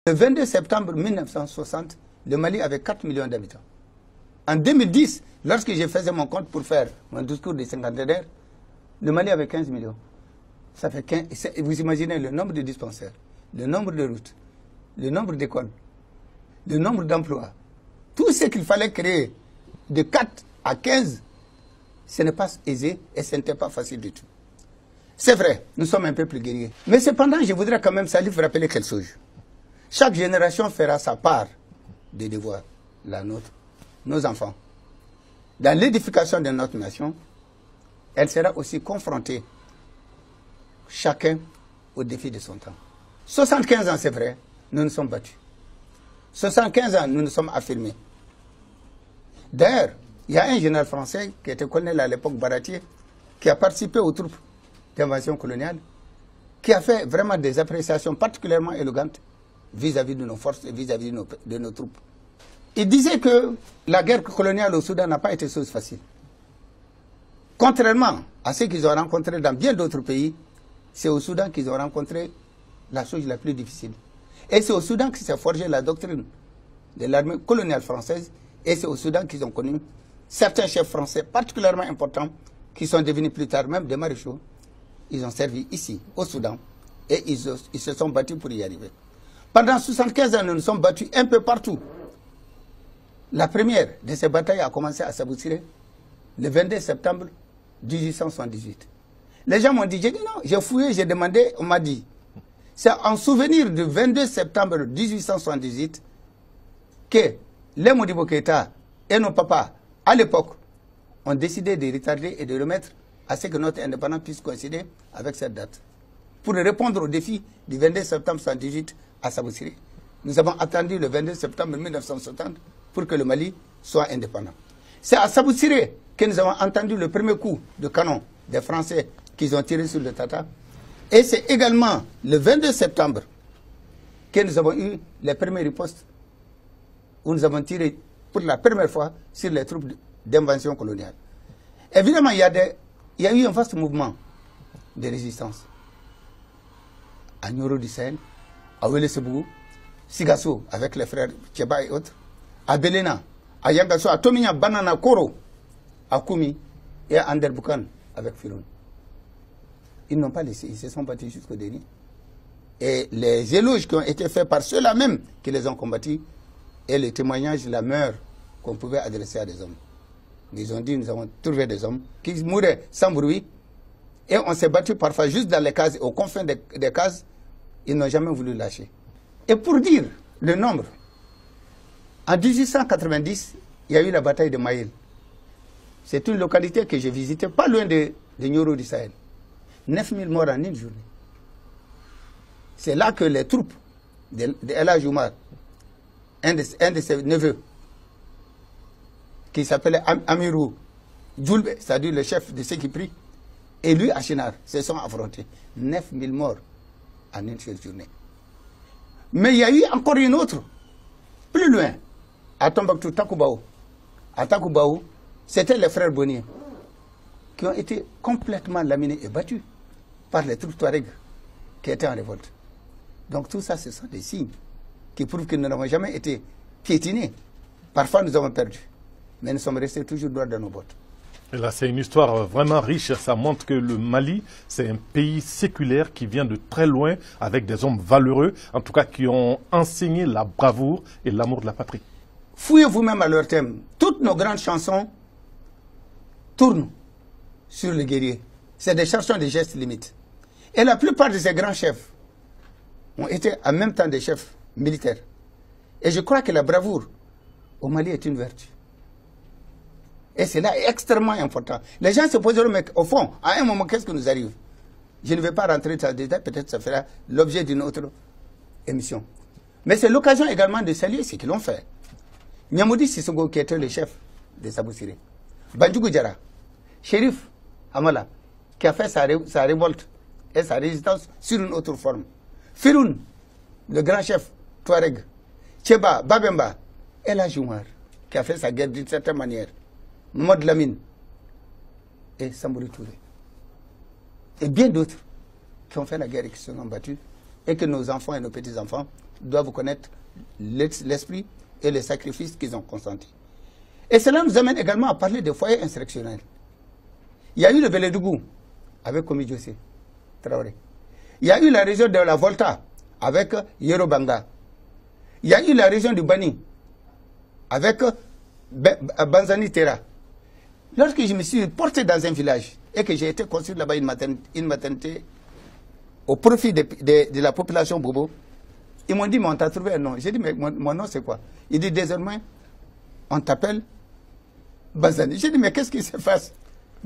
Le 22 septembre 1960, le Mali avait 4 millions d'habitants. En 2010, lorsque j'ai fait mon compte pour faire mon discours des cinquantenaires, le Mali avait 15 millions. Ça fait 15, vous imaginez le nombre de dispensaires, le nombre de routes, le nombre d'écoles, le nombre d'emplois. Tout ce qu'il fallait créer de 4 à 15, ce n'est pas aisé et ce n'était pas facile du tout. C'est vrai, nous sommes un peu plus guerriers. Mais cependant, je voudrais quand même, Salif, rappeler quelque chose. Chaque génération fera sa part des devoirs, la nôtre, nos enfants. Dans l'édification de notre nation, elle sera aussi confrontée, chacun au défi de son temps. 75 ans, c'est vrai, nous nous sommes battus. 75 ans, nous nous sommes affirmés. D'ailleurs, il y a un général français qui était colonel à l'époque, Baratier, qui a participé aux troupes d'invasion coloniale, qui a fait vraiment des appréciations particulièrement élégantes vis-à-vis de nos forces et vis-à-vis de nos troupes. Il disait que la guerre coloniale au Soudan n'a pas été chose facile. Contrairement à ce qu'ils ont rencontré dans bien d'autres pays, c'est au Soudan qu'ils ont rencontré la chose la plus difficile. Et c'est au Soudan que s'est forgée la doctrine de l'armée coloniale française, et c'est au Soudan qu'ils ont connu certains chefs français particulièrement importants qui sont devenus plus tard même des maréchaux. Ils ont servi ici, au Soudan, et ils se sont battus pour y arriver. Pendant 75 ans, nous nous sommes battus un peu partout. La première de ces batailles a commencé à Saboutsiré le 22 septembre 1878. Les gens m'ont dit, j'ai dit non, j'ai fouillé, j'ai demandé, on m'a dit. C'est en souvenir du 22 septembre 1878 que les Modibo Keïta et nos papas, à l'époque, ont décidé de retarder et de remettre à ce que notre indépendance puisse coïncider avec cette date. Pour répondre au défi du 22 septembre 1978 à Saboutsiré, nous avons attendu le 22 septembre 1960 pour que le Mali soit indépendant. C'est à Saboutsiré que nous avons entendu le premier coup de canon des Français qu'ils ont tiré sur le Tata. Et c'est également le 22 septembre que nous avons eu les premières ripostes où nous avons tiré pour la première fois sur les troupes d'invasion coloniale. Évidemment, il y a eu un vaste mouvement de résistance. À Nioro du Sahel, à Ouélé-Sebougou, Sigasso avec les frères Tcheba et autres, à Belena, à Yangasso, à Tominya, Banana, Koro, à Koumi et à Anderboukan avec Firoun. Ils n'ont pas laissé, ils se sont battus jusqu'au dernier. Et les éloges qui ont été faits par ceux-là même qui les ont combattus, et les témoignages, la meilleure qu'on pouvait adresser à des hommes. Ils ont dit, nous avons trouvé des hommes qui mouraient sans bruit, et on s'est battu parfois juste dans les cases, aux confins des cases, ils n'ont jamais voulu lâcher. Et pour dire le nombre, en 1890, il y a eu la bataille de Maïl. C'est une localité que j'ai visitée, pas loin de Nioro du Sahel. 9000 morts en une journée. C'est là que les troupes de El Hadj Oumar, un de ses neveux, qui s'appelait Amirou Djoulbe, c'est-à-dire le chef de ceux qui prient, et lui, Achinar, se sont affrontés. 9000 morts en une seule journée. Mais il y a eu encore une autre, plus loin, à Tombouctou, Takoubao. À Takoubao, c'était les frères Bonnier, qui ont été complètement laminés et battus par les troupes Touareg qui étaient en révolte. Donc tout ça, ce sont des signes qui prouvent que nous n'avons jamais été piétinés. Parfois, nous avons perdu. Mais nous sommes restés toujours droits dans nos bottes. Et là, c'est une histoire vraiment riche. Ça montre que le Mali, c'est un pays séculaire qui vient de très loin, avec des hommes valeureux, en tout cas qui ont enseigné la bravoure et l'amour de la patrie. Fouillez vous-même à leur thème. Toutes nos grandes chansons tournent sur les guerriers. C'est des chansons de gestes limites. Et la plupart de ces grands chefs ont été en même temps des chefs militaires. Et je crois que la bravoure au Mali est une vertu. Et c'est là extrêmement important. Les gens se poseront, mais au fond, à un moment, qu'est-ce qui nous arrive? Je ne vais pas rentrer dans le détail, peut-être ça fera l'objet d'une autre émission. Mais c'est l'occasion également de saluer ce qu'ils ont fait. Niamoudi Sissoko, qui était le chef de Saboutsiré. Bandjougou Diarra, Chérif Amala, qui a fait sa révolte et sa résistance sur une autre forme. Firoun, le grand chef Touareg. Tcheba, Babemba, El Hadj Oumar, qui a fait sa guerre d'une certaine manière. Mamadou Lamine et Sambouri Touré. Et bien d'autres qui ont fait la guerre et qui se sont battus et que nos enfants et nos petits-enfants doivent connaître l'esprit et les sacrifices qu'ils ont consentis. Et cela nous amène également à parler des foyers insurrectionnels. Il y a eu le Bélédougou avec Komi Diossé Traoré. Il y a eu la région de la Volta avec Yerobanga. Il y a eu la région du Bani avec Banzani Terra. Lorsque je me suis porté dans un village et que j'ai été construire là-bas une maternité au profit de la population Bobo, ils m'ont dit, mais on t'a trouvé un nom. J'ai dit, mais mon nom c'est quoi? Il dit, désormais, on t'appelle Banzani. J'ai dit, mais qu'est-ce qui se passe?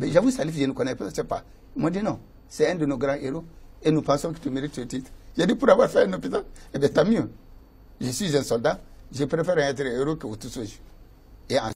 J'avoue, Salif, je ne connais pas, je ne sais pas. Ils m'ont dit, non, c'est un de nos grands héros et nous pensons que tu mérites ce titre. J'ai dit, pour avoir fait un hôpital, eh bien, tant mieux. Je suis un soldat, je préfère être héros que Outousouji. Et